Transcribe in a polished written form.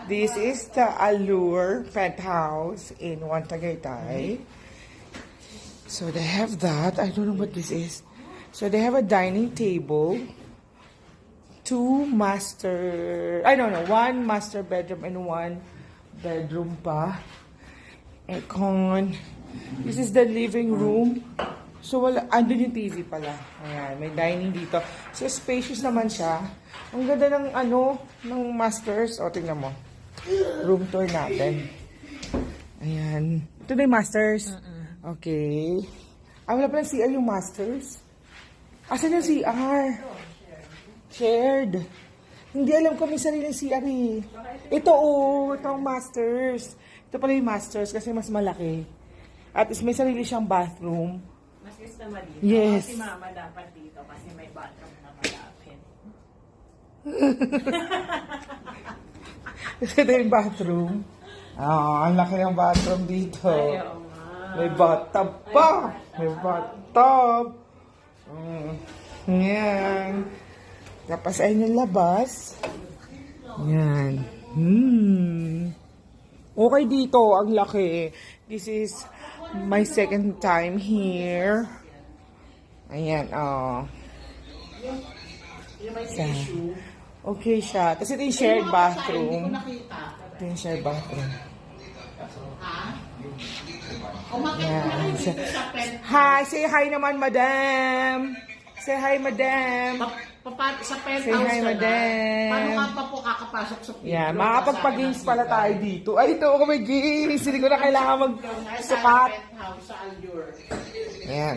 This is the Allure Penthouse in Tagaytay. So they have that. I don't know what this is. So they have a dining table. One master bedroom and one bedroom pa. Aircon. This is the living room. So andun yung TV pala. Ayan, may dining dito. So spacious naman siya. Ang ganda ng ng masters. O, tingnan mo. Room tour natin. Ayan. Ito na yung masters. Okay. Wala pa ng CR yung masters. Asan yung CR? Shared. Hindi alam ko may sariling CR eh. Ito ito ang masters. Ito pala yung masters kasi mas malaki. At may sarili siyang bathroom. Mas gusto naman dito. Yes. Si mama dapat dito kasi may bathroom na malapit. Ito yung bathroom. Ang laki ng bathroom dito. Ayaw nga. May bathtub pa. May bathtub. Yan. Tapos ayun yung labas. Yan. Okay dito. Ang laki. This is my second time here. Ayan. Okay siya. Tapos ito yung shared bathroom. Ito yung shared bathroom. Yan. Hi! Say hi naman, madam! Say hi, madam! Sa penthouse Say hi, madam! Paano ka pa po kakapasok sa picture? Yan, makakapagpa-games pala tayo dito. Ay, ito ako may games! Hindi ko na kailangan magsukat. Penthouse sa Allure. Yan.